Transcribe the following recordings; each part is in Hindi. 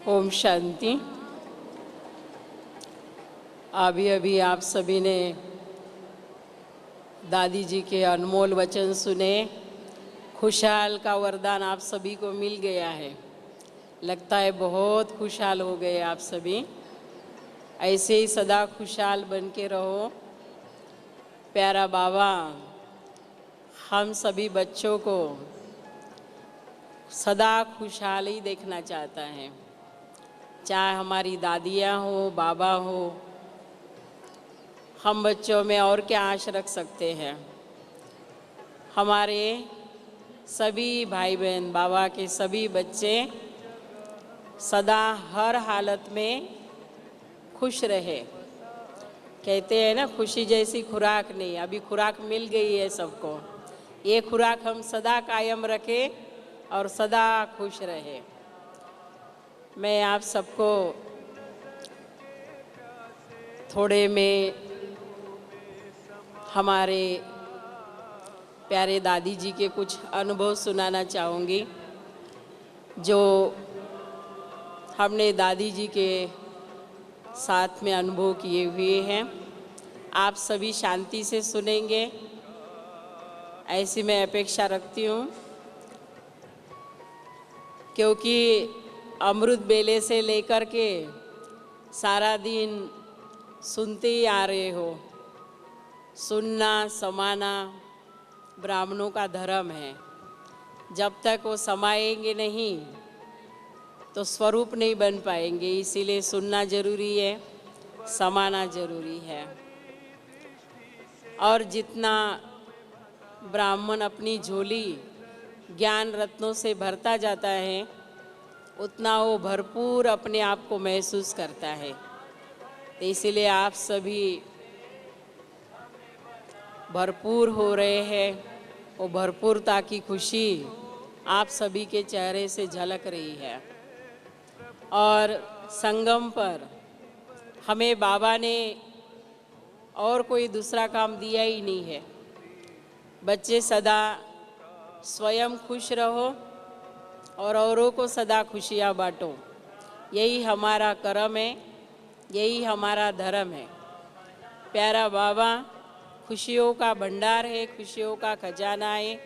ओम शांति। अभी अभी आप सभी ने दादी जी के अनमोल वचन सुने। खुशहाल का वरदान आप सभी को मिल गया है। लगता है बहुत खुशहाल हो गए आप सभी। ऐसे ही सदा खुशहाल बन के रहो। प्यारा बाबा हम सभी बच्चों को सदा खुशहाल ही देखना चाहता है। चाहे हमारी दादियाँ हो, बाबा हो, हम बच्चों में और क्या आश रख सकते हैं। हमारे सभी भाई बहन, बाबा के सभी बच्चे सदा हर हालत में खुश रहे। कहते हैं ना, खुशी जैसी खुराक नहीं। अभी खुराक मिल गई है सबको। ये खुराक हम सदा कायम रखें और सदा खुश रहे। मैं आप सबको थोड़े में हमारे प्यारे दादी जी के कुछ अनुभव सुनाना चाहूँगी, जो हमने दादी जी के साथ में अनुभव किए हुए हैं। आप सभी शांति से सुनेंगे, ऐसी मैं अपेक्षा रखती हूँ, क्योंकि अमृत बेले से लेकर के सारा दिन सुनते ही आ रहे हो। सुनना समाना ब्राह्मणों का धर्म है। जब तक वो समाएंगे नहीं तो स्वरूप नहीं बन पाएंगे। इसीलिए सुनना जरूरी है, समाना जरूरी है। और जितना ब्राह्मण अपनी झोली ज्ञान रत्नों से भरता जाता है, उतना वो भरपूर अपने आप को महसूस करता है। तो इसीलिए आप सभी भरपूर हो रहे हैं। वो भरपूरता की खुशी आप सभी के चेहरे से झलक रही है। और संगम पर हमें बाबा ने और कोई दूसरा काम दिया ही नहीं है। बच्चे सदा स्वयं खुश रहो और औरों को सदा खुशियाँ बांटो। यही हमारा कर्म है, यही हमारा धर्म है। प्यारा बाबा खुशियों का भंडार है, खुशियों का खजाना है।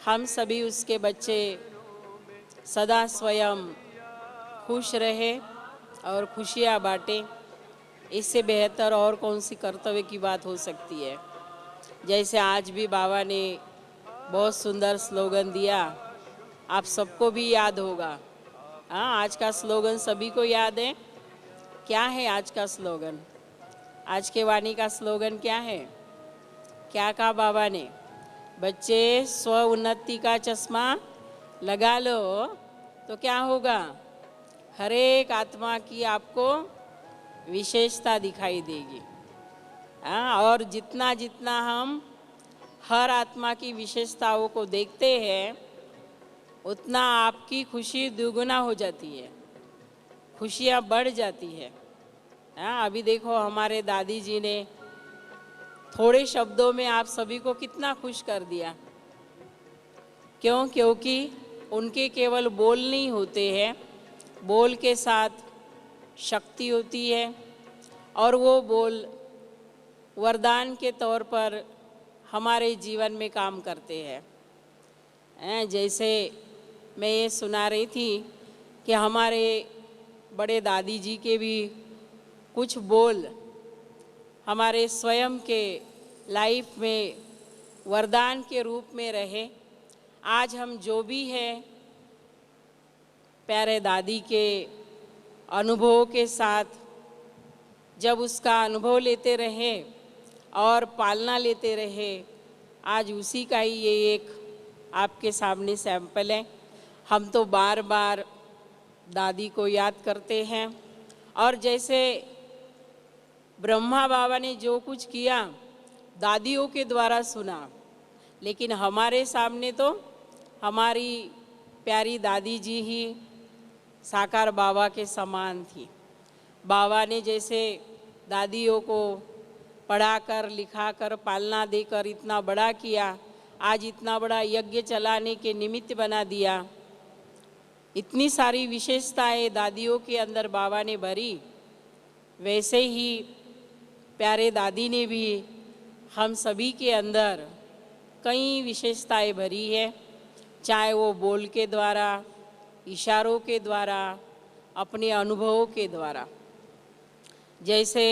हम सभी उसके बच्चे सदा स्वयं खुश रहे और खुशियाँ बांटें। इससे बेहतर और कौन सी कर्तव्य की बात हो सकती है। जैसे आज भी बाबा ने बहुत सुंदर स्लोगन दिया, आप सबको भी याद होगा। हाँ, आज का स्लोगन सभी को याद है। क्या है आज का स्लोगन? आज के वाणी का स्लोगन क्या है? क्या कहा बाबा ने? बच्चे स्व उन्नति का चश्मा लगा लो तो क्या होगा? हर एक आत्मा की आपको विशेषता दिखाई देगी। हाँ, और जितना जितना हम हर आत्मा की विशेषताओं को देखते हैं, उतना आपकी खुशी दुगुना हो जाती है, खुशियाँ बढ़ जाती है। हाँ, अभी देखो हमारे दादी जी ने थोड़े शब्दों में आप सभी को कितना खुश कर दिया। क्यों? क्योंकि उनके केवल बोल नहीं होते हैं, बोल के साथ शक्ति होती है और वो बोल वरदान के तौर पर हमारे जीवन में काम करते हैं। जैसे मैं ये सुना रही थी कि हमारे बड़े दादी जी के भी कुछ बोल हमारे स्वयं के लाइफ में वरदान के रूप में रहे। आज हम जो भी हैं, प्यारे दादी के अनुभव के साथ जब उसका अनुभव लेते रहे और पालना लेते रहे, आज उसी का ही ये एक आपके सामने सैंपल है। हम तो बार बार दादी को याद करते हैं। और जैसे ब्रह्मा बाबा ने जो कुछ किया दादियों के द्वारा सुना, लेकिन हमारे सामने तो हमारी प्यारी दादी जी ही साकार बाबा के समान थी। बाबा ने जैसे दादियों को पढ़ाकर लिखाकर पालना देकर इतना बड़ा किया, आज इतना बड़ा यज्ञ चलाने के निमित्त बना दिया। इतनी सारी विशेषताएं दादियों के अंदर बाबा ने भरी, वैसे ही प्यारे दादी ने भी हम सभी के अंदर कई विशेषताएं भरी है, चाहे वो बोल के द्वारा, इशारों के द्वारा, अपने अनुभवों के द्वारा। जैसे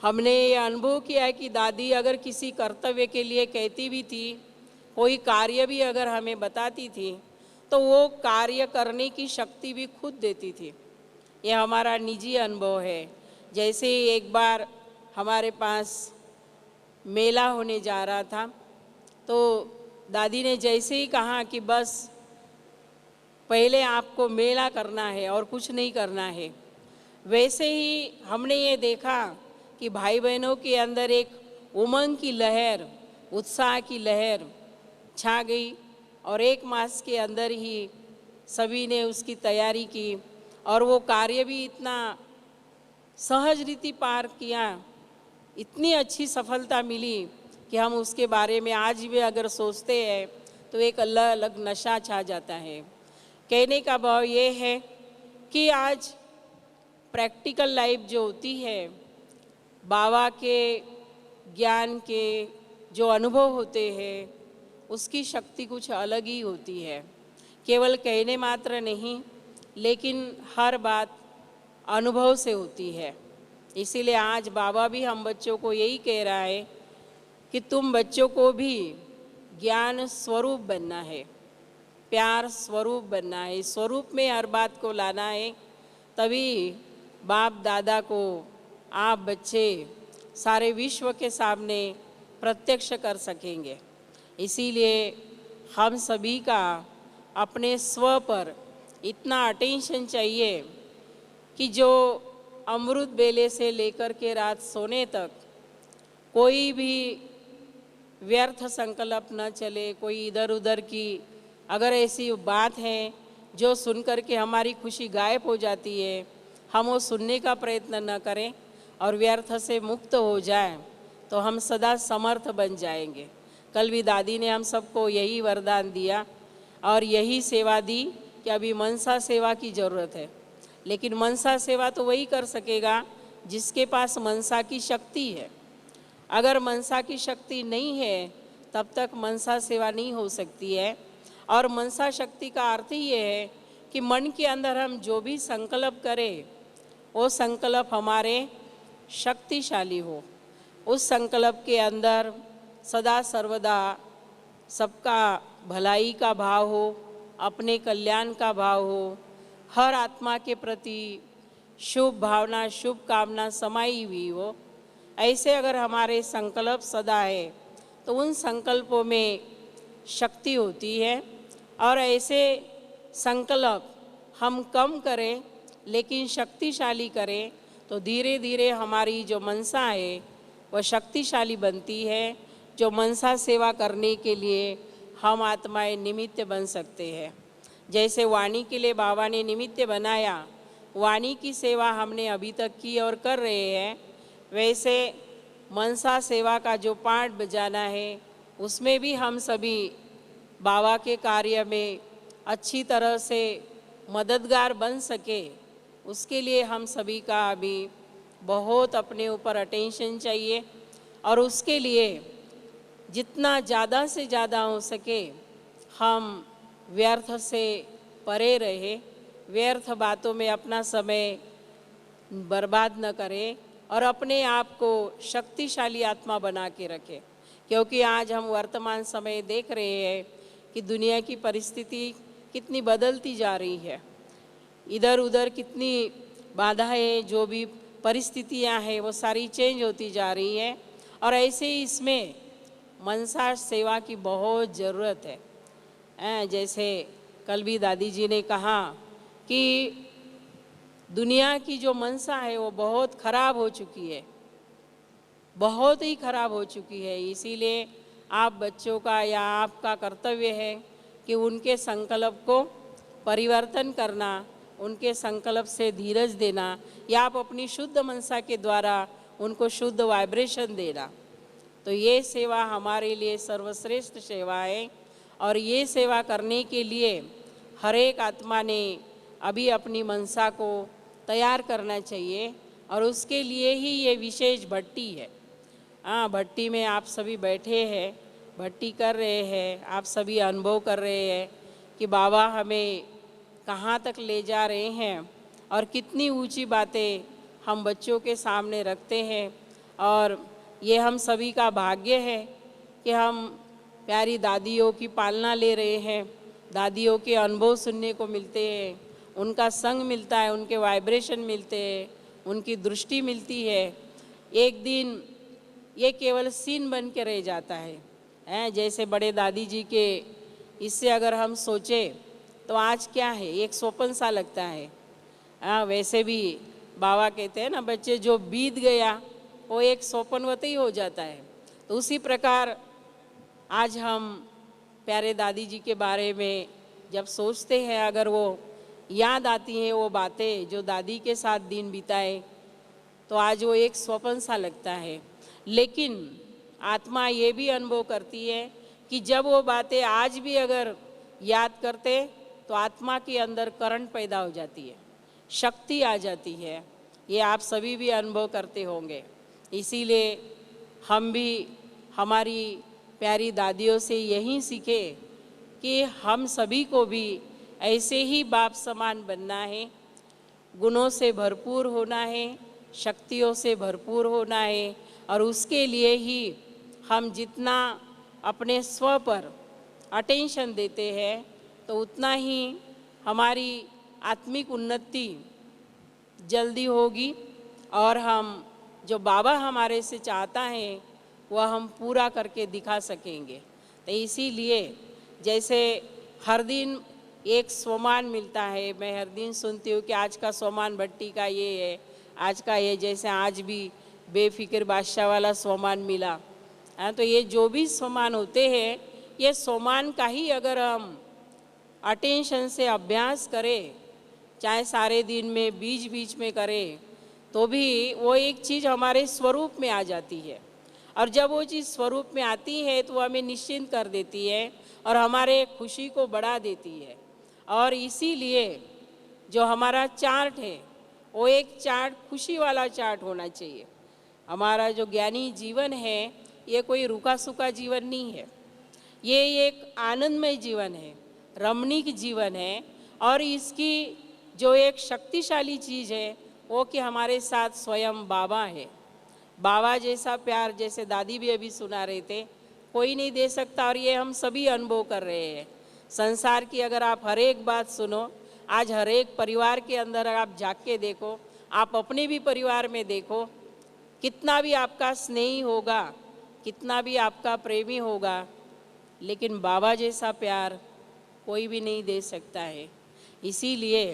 हमने ये अनुभव किया है कि दादी अगर किसी कर्तव्य के लिए कहती भी थी, कोई कार्य भी अगर हमें बताती थी, तो वो कार्य करने की शक्ति भी खुद देती थी। ये हमारा निजी अनुभव है। जैसे एक बार हमारे पास मेला होने जा रहा था, तो दादी ने जैसे ही कहा कि बस पहले आपको मेला करना है और कुछ नहीं करना है, वैसे ही हमने ये देखा कि भाई बहनों के अंदर एक उमंग की लहर, उत्साह की लहर छा गई और 1 मास के अंदर ही सभी ने उसकी तैयारी की और वो कार्य भी इतना सहज रीति पार किया, इतनी अच्छी सफलता मिली कि हम उसके बारे में आज भी अगर सोचते हैं तो एक अलग अलग नशा छा जाता है। कहने का भाव ये है कि आज प्रैक्टिकल लाइफ जो होती है, बाबा के ज्ञान के जो अनुभव होते हैं, उसकी शक्ति कुछ अलग ही होती है। केवल कहने मात्र नहीं, लेकिन हर बात अनुभव से होती है। इसीलिए आज बाबा भी हम बच्चों को यही कह रहा है कि तुम बच्चों को भी ज्ञान स्वरूप बनना है, प्यार स्वरूप बनना है, स्वरूप में हर बात को लाना है, तभी बाप दादा को आप बच्चे सारे विश्व के सामने प्रत्यक्ष कर सकेंगे। इसीलिए हम सभी का अपने स्व पर इतना अटेंशन चाहिए कि जो अमृत बेले से लेकर के रात सोने तक कोई भी व्यर्थ संकल्प न चले। कोई इधर उधर की अगर ऐसी बात है जो सुनकर के हमारी खुशी गायब हो जाती है, हम वो सुनने का प्रयत्न न करें और व्यर्थ से मुक्त हो जाएं, तो हम सदा समर्थ बन जाएंगे। कल भी दादी ने हम सबको यही वरदान दिया और यही सेवा दी कि अभी मनसा सेवा की ज़रूरत है, लेकिन मनसा सेवा तो वही कर सकेगा जिसके पास मनसा की शक्ति है। अगर मनसा की शक्ति नहीं है तब तक मनसा सेवा नहीं हो सकती है। और मनसा शक्ति का अर्थ ही ये है कि मन के अंदर हम जो भी संकल्प करें, वो संकल्प हमारे शक्तिशाली हो। उस संकल्प के अंदर सदा सर्वदा सबका भलाई का भाव हो, अपने कल्याण का भाव हो, हर आत्मा के प्रति शुभ भावना, शुभ कामना समाई हुई हो। ऐसे अगर हमारे संकल्प सदा है तो उन संकल्पों में शक्ति होती है। और ऐसे संकल्प हम कम करें लेकिन शक्तिशाली करें तो धीरे धीरे हमारी जो मनसा है वह शक्तिशाली बनती है। जो मनसा सेवा करने के लिए हम आत्माएं निमित्त बन सकते हैं। जैसे वाणी के लिए बाबा ने निमित्त बनाया, वाणी की सेवा हमने अभी तक की और कर रहे हैं, वैसे मनसा सेवा का जो पाठ बजाना है उसमें भी हम सभी बाबा के कार्य में अच्छी तरह से मददगार बन सके, उसके लिए हम सभी का अभी बहुत अपने ऊपर अटेंशन चाहिए। और उसके लिए जितना ज़्यादा से ज़्यादा हो सके हम व्यर्थ से परे रहे, व्यर्थ बातों में अपना समय बर्बाद न करें और अपने आप को शक्तिशाली आत्मा बना के रखें। क्योंकि आज हम वर्तमान समय देख रहे हैं कि दुनिया की परिस्थिति कितनी बदलती जा रही है, इधर उधर कितनी बाधाएं, जो भी परिस्थितियां हैं वो सारी चेंज होती जा रही है। और ऐसे ही इसमें मनसा सेवा की बहुत ज़रूरत है। जैसे कल भी दादी जी ने कहा कि दुनिया की जो मनसा है वो बहुत ख़राब हो चुकी है, बहुत ही ख़राब हो चुकी है। इसीलिए आप बच्चों का या आपका कर्तव्य है कि उनके संकल्प को परिवर्तन करना, उनके संकल्प से धीरज देना, या आप अपनी शुद्ध मनसा के द्वारा उनको शुद्ध वाइब्रेशन देना। तो ये सेवा हमारे लिए सर्वश्रेष्ठ सेवा है। और ये सेवा करने के लिए हर एक आत्मा ने अभी अपनी मनसा को तैयार करना चाहिए और उसके लिए ही ये विशेष भट्टी है। हाँ, भट्टी में आप सभी बैठे हैं, भट्टी कर रहे हैं, आप सभी अनुभव कर रहे हैं कि बाबा हमें कहाँ तक ले जा रहे हैं और कितनी ऊंची बातें हम बच्चों के सामने रखते हैं। और ये हम सभी का भाग्य है कि हम प्यारी दादियों की पालना ले रहे हैं, दादियों के अनुभव सुनने को मिलते हैं, उनका संग मिलता है, उनके वाइब्रेशन मिलते हैं, उनकी दृष्टि मिलती है। एक दिन ये केवल सीन बन के रह जाता है जैसे बड़े दादी जी के इससे अगर हम सोचें तो आज क्या है, एक स्वप्न सा लगता है। वैसे भी बाबा कहते हैं ना, बच्चे जो बीत गया वो एक स्वप्नवत ही हो जाता है। तो उसी प्रकार आज हम प्यारे दादी जी के बारे में जब सोचते हैं, अगर वो याद आती हैं वो बातें जो दादी के साथ दिन बिताए, तो आज वो एक स्वप्न सा लगता है। लेकिन आत्मा ये भी अनुभव करती है कि जब वो बातें आज भी अगर याद करते तो आत्मा के अंदर करंट पैदा हो जाती है, शक्ति आ जाती है। ये आप सभी भी अनुभव करते होंगे। इसीलिए हम भी हमारी प्यारी दादियों से यही सीखे कि हम सभी को भी ऐसे ही बाप समान बनना है, गुणों से भरपूर होना है, शक्तियों से भरपूर होना है। और उसके लिए ही हम जितना अपने स्व पर अटेंशन देते हैं तो उतना ही हमारी आत्मिक उन्नति जल्दी होगी और हम जो बाबा हमारे से चाहता है वह हम पूरा करके दिखा सकेंगे। तो इसीलिए जैसे हर दिन एक स्वमान मिलता है, मैं हर दिन सुनती हूँ कि आज का स्वमान भट्टी का ये है, आज का ये, जैसे आज भी बेफिक्र बादशाह वाला स्वमान मिला। तो ये जो भी स्वमान होते हैं, ये स्वमान का ही अगर हम अटेंशन से अभ्यास करें, चाहे सारे दिन में बीच बीच में करें, तो भी वो एक चीज़ हमारे स्वरूप में आ जाती है। और जब वो चीज़ स्वरूप में आती है तो वो हमें निश्चिंत कर देती है और हमारे खुशी को बढ़ा देती है। और इसीलिए जो हमारा चार्ट है वो एक चार्ट खुशी वाला चार्ट होना चाहिए। हमारा जो ज्ञानी जीवन है ये कोई रुका सूखा जीवन नहीं है, ये एक आनंदमय जीवन है, रमणीक जीवन है। और इसकी जो एक शक्तिशाली चीज़ है वो कि हमारे साथ स्वयं बाबा है। बाबा जैसा प्यार, जैसे दादी भी अभी सुना रहे थे, कोई नहीं दे सकता। और ये हम सभी अनुभव कर रहे हैं। संसार की अगर आप हर एक बात सुनो, आज हर एक परिवार के अंदर आप झाँक के देखो, आप अपने भी परिवार में देखो, कितना भी आपका स्नेही होगा, कितना भी आपका प्रेमी होगा, लेकिन बाबा जैसा प्यार कोई भी नहीं दे सकता है। इसीलिए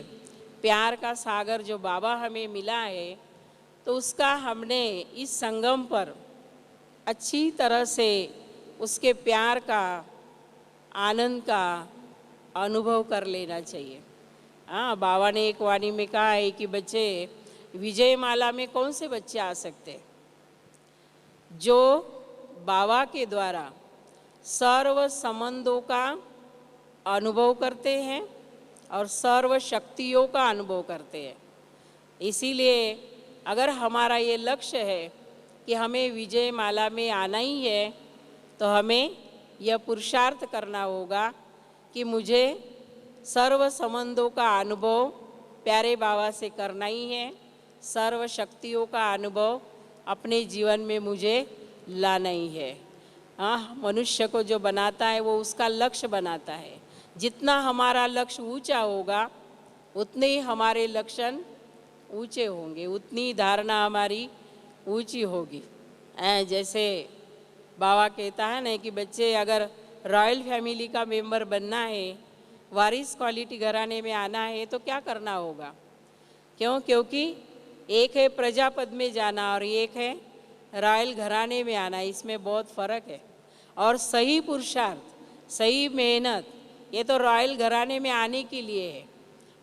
प्यार का सागर जो बाबा हमें मिला है, तो उसका हमने इस संगम पर अच्छी तरह से उसके प्यार का, आनंद का अनुभव कर लेना चाहिए। बाबा ने एक वाणी में कहा है कि बच्चे, विजय माला में कौन से बच्चे आ सकते हैं? जो बाबा के द्वारा सर्व संबंधों का अनुभव करते हैं और सर्व शक्तियों का अनुभव करते हैं। इसीलिए अगर हमारा ये लक्ष्य है कि हमें विजय माला में आना ही है, तो हमें यह पुरुषार्थ करना होगा कि मुझे सर्व संबंधों का अनुभव प्यारे बाबा से करना ही है, सर्व शक्तियों का अनुभव अपने जीवन में मुझे लाना ही है। मनुष्य को जो बनाता है वो उसका लक्ष्य बनाता है। जितना हमारा लक्ष्य ऊंचा होगा उतने ही हमारे लक्षण ऊंचे होंगे, उतनी धारणा हमारी ऊंची होगी। जैसे बाबा कहता है ना कि बच्चे, अगर रॉयल फैमिली का मेंबर बनना है, वारिस क्वालिटी घराने में आना है, तो क्या करना होगा? क्योंकि एक है प्रजापद में जाना और एक है रॉयल घराने में आना, इसमें बहुत फ़र्क है। और सही पुरुषार्थ, सही मेहनत, ये तो रॉयल घराने में आने के लिए है,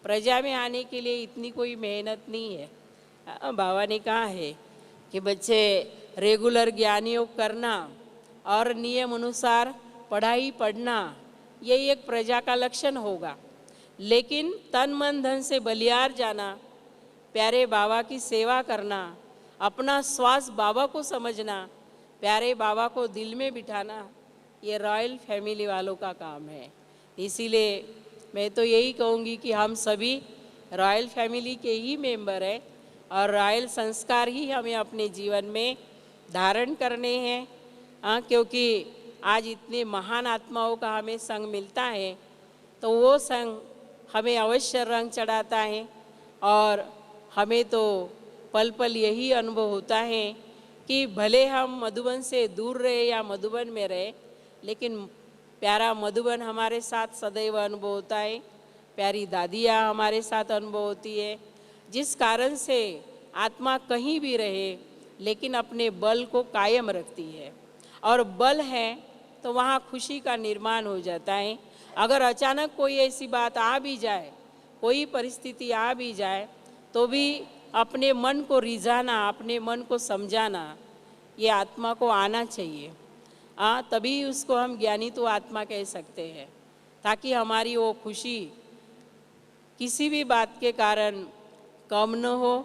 प्रजा में आने के लिए इतनी कोई मेहनत नहीं है। बाबा ने कहा है कि बच्चे, रेगुलर ज्ञान योग करना और नियम अनुसार पढ़ाई पढ़ना, ये एक प्रजा का लक्षण होगा। लेकिन तन मन धन से बलियार जाना, प्यारे बाबा की सेवा करना, अपना श्वास बाबा को समझना, प्यारे बाबा को दिल में बिठाना, ये रॉयल फैमिली वालों का काम है। इसीलिए मैं तो यही कहूँगी कि हम सभी रॉयल फैमिली के ही मेंबर हैं और रॉयल संस्कार ही हमें अपने जीवन में धारण करने हैं। क्योंकि आज इतने महान आत्माओं का हमें संग मिलता है, तो वो संग हमें अवश्य रंग चढ़ाता है और हमें तो पल पल यही अनुभव होता है कि भले हम मधुबन से दूर रहे या मधुबन में रहे, लेकिन प्यारा मधुबन हमारे साथ सदैव अनुभव होता है, प्यारी दादियाँ हमारे साथ अनुभव होती है, जिस कारण से आत्मा कहीं भी रहे लेकिन अपने बल को कायम रखती है। और बल है तो वहाँ खुशी का निर्माण हो जाता है। अगर अचानक कोई ऐसी बात आ भी जाए, कोई परिस्थिति आ भी जाए, तो भी अपने मन को रिझाना, अपने मन को समझाना, ये आत्मा को आना चाहिए। तभी उसको हम ज्ञानी तो आत्मा कह सकते हैं, ताकि हमारी वो खुशी किसी भी बात के कारण कम न हो,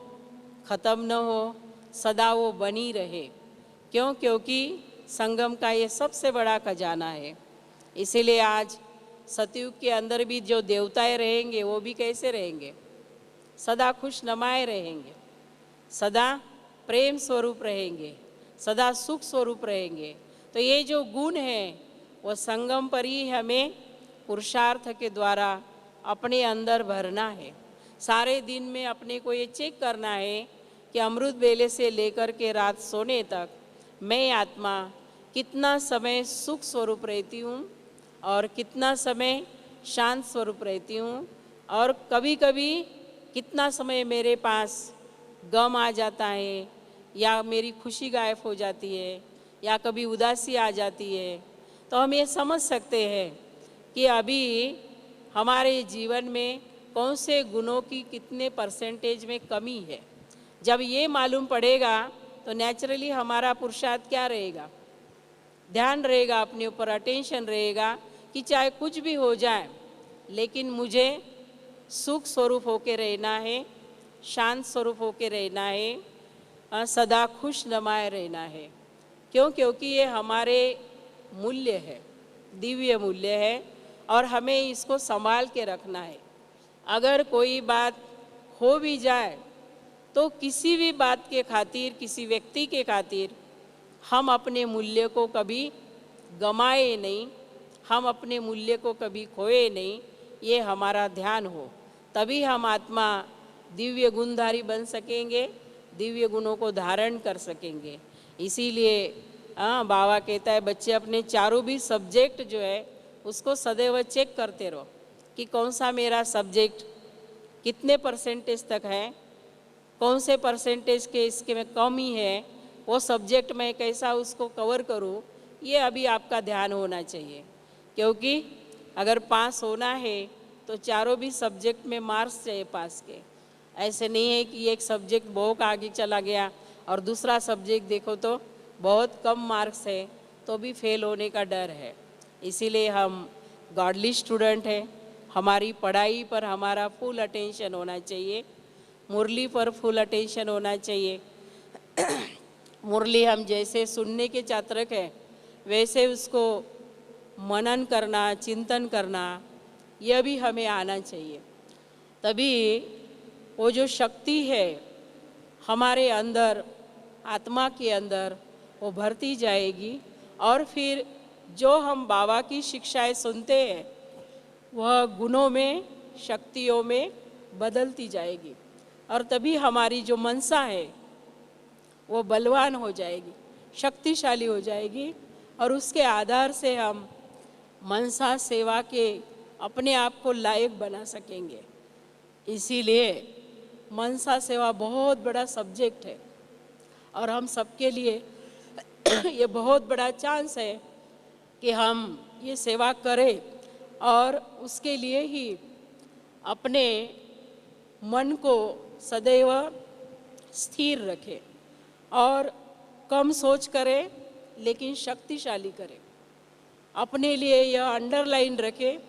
ख़त्म न हो, सदा वो बनी रहे। क्यों? क्योंकि संगम का ये सबसे बड़ा खजाना है। इसीलिए आज सतयुग के अंदर भी जो देवताएं रहेंगे वो भी कैसे रहेंगे? सदा खुश नमाए रहेंगे, सदा प्रेम स्वरूप रहेंगे, सदा सुख स्वरूप रहेंगे। तो ये जो गुण है वो संगम पर ही हमें पुरुषार्थ के द्वारा अपने अंदर भरना है। सारे दिन में अपने को ये चेक करना है कि अमृत बेले से लेकर के रात सोने तक मैं आत्मा कितना समय सुख स्वरूप रहती हूँ और कितना समय शांत स्वरूप रहती हूँ, और कभी कभी कितना समय मेरे पास गम आ जाता है या मेरी खुशी गायब हो जाती है या कभी उदासी आ जाती है। तो हम ये समझ सकते हैं कि अभी हमारे जीवन में कौन से गुणों की कितने परसेंटेज में कमी है। जब ये मालूम पड़ेगा तो नेचुरली हमारा पुरुषार्थ क्या रहेगा? ध्यान रहेगा, अपने ऊपर अटेंशन रहेगा कि चाहे कुछ भी हो जाए लेकिन मुझे सुख स्वरूप होके रहना है, शांत स्वरूप होके रहना है, सदा खुश नमाए रहना है। क्यों? क्योंकि ये हमारे मूल्य है, दिव्य मूल्य है और हमें इसको संभाल के रखना है। अगर कोई बात हो भी जाए तो किसी भी बात के खातिर, किसी व्यक्ति के खातिर हम अपने मूल्य को कभी गमाए नहीं, हम अपने मूल्य को कभी खोए नहीं। ये हमारा ध्यान हो, तभी हम आत्मा दिव्य गुणधारी बन सकेंगे, दिव्य गुणों को धारण कर सकेंगे। इसीलिए बाबा कहता है बच्चे अपने चारों भी सब्जेक्ट जो है उसको सदैव चेक करते रहो कि कौन सा मेरा सब्जेक्ट कितने परसेंटेज तक है, कौन से परसेंटेज के इसके में कमी है, वो सब्जेक्ट मैं कैसा उसको कवर करूं। ये अभी आपका ध्यान होना चाहिए, क्योंकि अगर पास होना है तो चारों भी सब्जेक्ट में मार्क्स चाहिए पास के। ऐसे नहीं है कि एक सब्जेक्ट बहुत आगे चला गया और दूसरा सब्जेक्ट देखो तो बहुत कम मार्क्स है तो भी फेल होने का डर है। इसीलिए हम गॉडली स्टूडेंट हैं, हमारी पढ़ाई पर हमारा फुल अटेंशन होना चाहिए, मुरली पर फुल अटेंशन होना चाहिए। मुरली हम जैसे सुनने के चातरक हैं वैसे उसको मनन करना, चिंतन करना, यह भी हमें आना चाहिए। तभी वो जो शक्ति है हमारे अंदर, आत्मा के अंदर, वो भरती जाएगी और फिर जो हम बाबा की शिक्षाएं सुनते हैं वह गुणों में, शक्तियों में बदलती जाएगी और तभी हमारी जो मनसा है वो बलवान हो जाएगी, शक्तिशाली हो जाएगी और उसके आधार से हम मनसा सेवा के अपने आप को लायक बना सकेंगे। इसीलिए मनसा सेवा बहुत बड़ा सब्जेक्ट है और हम सबके लिए ये बहुत बड़ा चांस है कि हम ये सेवा करें और उसके लिए ही अपने मन को सदैव स्थिर रखें और कम सोच करें लेकिन शक्तिशाली करें। अपने लिए यह अंडरलाइन रखें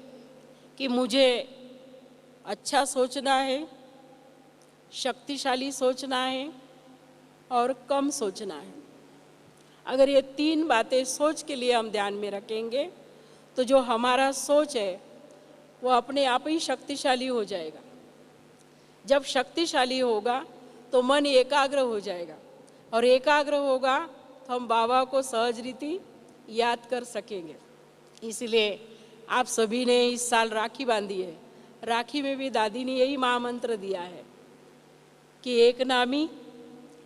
कि मुझे अच्छा सोचना है, शक्तिशाली सोचना है और कम सोचना है। अगर ये 3 बातें सोच के लिए हम ध्यान में रखेंगे तो जो हमारा सोच है वो अपने आप ही शक्तिशाली हो जाएगा। जब शक्तिशाली होगा तो मन एकाग्र हो जाएगा और एकाग्र होगा तो हम बाबा को सहज रीति याद कर सकेंगे। इसलिए आप सभी ने इस साल राखी बांधी है। राखी में भी दादी ने यही महामंत्र दिया है कि एक नामी,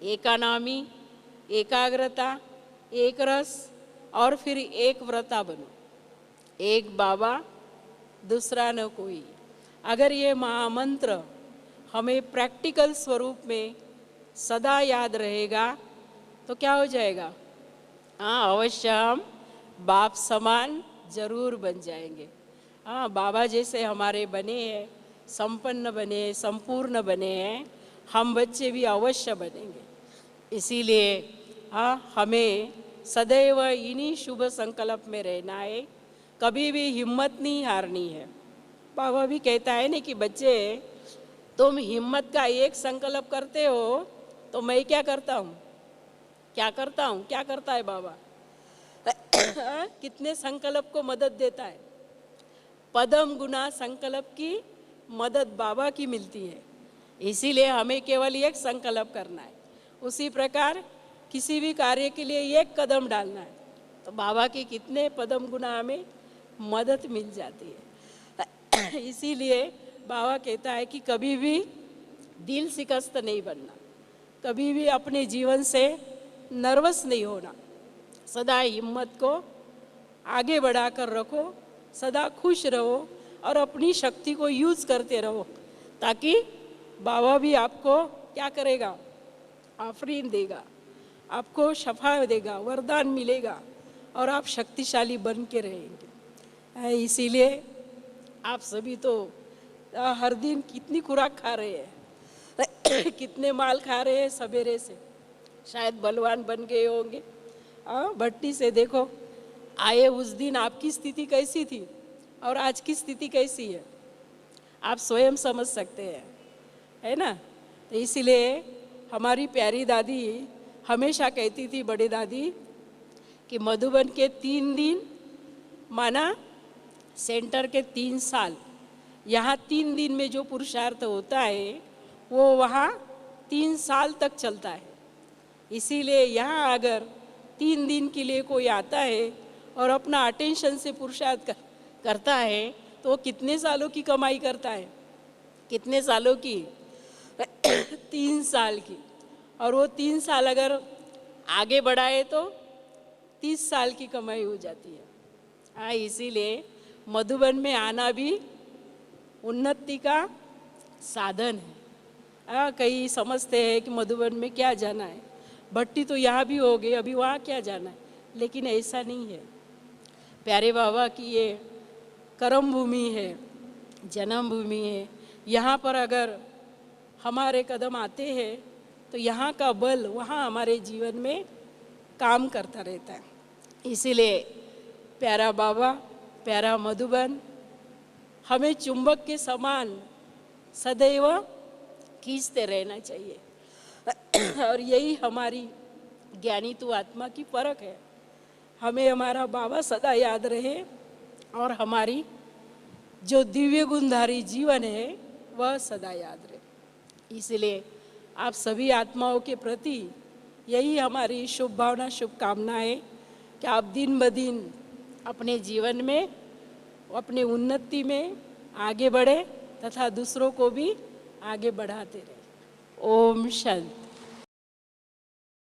एकानामी, एकाग्रता, एक रस और फिर एक व्रता बनो। एक बाबा, दूसरा न कोई। अगर ये महामंत्र हमें प्रैक्टिकल स्वरूप में सदा याद रहेगा तो क्या हो जाएगा? हाँ, अवश्य हम बाप समान जरूर बन जाएंगे। हाँ, बाबा जैसे हमारे बने हैं, संपन्न बने, संपूर्ण बने हैं, हम बच्चे भी अवश्य बनेंगे। इसीलिए हाँ, हमें सदैव इन्हीं शुभ संकल्प में रहना है, कभी भी हिम्मत नहीं हारनी है। बाबा भी कहता है ना कि बच्चे तुम हिम्मत का एक संकल्प करते हो तो मैं क्या करता हूँ, क्या करता हूँ, क्या करता है बाबा? कितने संकल्प को मदद देता है। पदम गुना संकल्प की मदद बाबा की मिलती है। इसीलिए हमें केवल एक संकल्प करना है, उसी प्रकार किसी भी कार्य के लिए एक कदम डालना है तो बाबा की कितने पदम गुना हमें मदद मिल जाती है। इसीलिए बाबा कहता है कि कभी भी दिल शिकस्त नहीं बनना, कभी भी अपने जीवन से नर्वस नहीं होना, सदा हिम्मत को आगे बढ़ाकर रखो, सदा खुश रहो और अपनी शक्ति को यूज़ करते रहो ताकि बाबा भी आपको क्या करेगा? आफरीन देगा, आपको शफा देगा, वरदान मिलेगा और आप शक्तिशाली बन के रहेंगे। इसीलिए आप सभी तो हर दिन कितनी खुराक खा रहे हैं, कितने माल खा रहे हैं सवेरे से, शायद बलवान बन गए होंगे। भट्टी से देखो, आए उस दिन आपकी स्थिति कैसी थी और आज की स्थिति कैसी है, आप स्वयं समझ सकते हैं, है ना? तो इसीलिए हमारी प्यारी दादी हमेशा कहती थी, बड़ी दादी, कि मधुबन के 3 दिन माना सेंटर के 3 साल, यहाँ 3 दिन में जो पुरुषार्थ होता है वो वहाँ 3 साल तक चलता है। इसीलिए यहाँ अगर 3 दिन के लिए कोई आता है और अपना अटेंशन से पुरुषार्थ करता है तो वो कितने सालों की कमाई करता है? कितने सालों की? 3 साल की। और वो 3 साल अगर आगे बढ़ाए तो 30 साल की कमाई हो जाती है। हाँ, इसीलिए मधुबन में आना भी उन्नति का साधन है। हाँ, कई समझते हैं कि मधुबन में क्या जाना है, भट्टी तो यहाँ भी हो गई, अभी वहाँ क्या जाना है, लेकिन ऐसा नहीं है। प्यारे बाबा की ये कर्म भूमि है, जन्म भूमि है। यहाँ पर अगर हमारे कदम आते हैं तो यहाँ का बल वहाँ हमारे जीवन में काम करता रहता है। इसीलिए प्यारा बाबा, प्यारा मधुबन हमें चुंबक के समान सदैव खींचते रहना चाहिए। और यही हमारी ज्ञानी तू आत्मा की परख है। हमें हमारा बाबा सदा याद रहे और हमारी जो दिव्य गुणधारी जीवन है वह सदा याद रहे। इसलिए आप सभी आत्माओं के प्रति यही हमारी शुभ भावना, शुभकामनाएं कि आप दिन ब दिन अपने जीवन में, अपने उन्नति में आगे बढ़े तथा दूसरों को भी आगे बढ़ाते रहे। ओम शांति।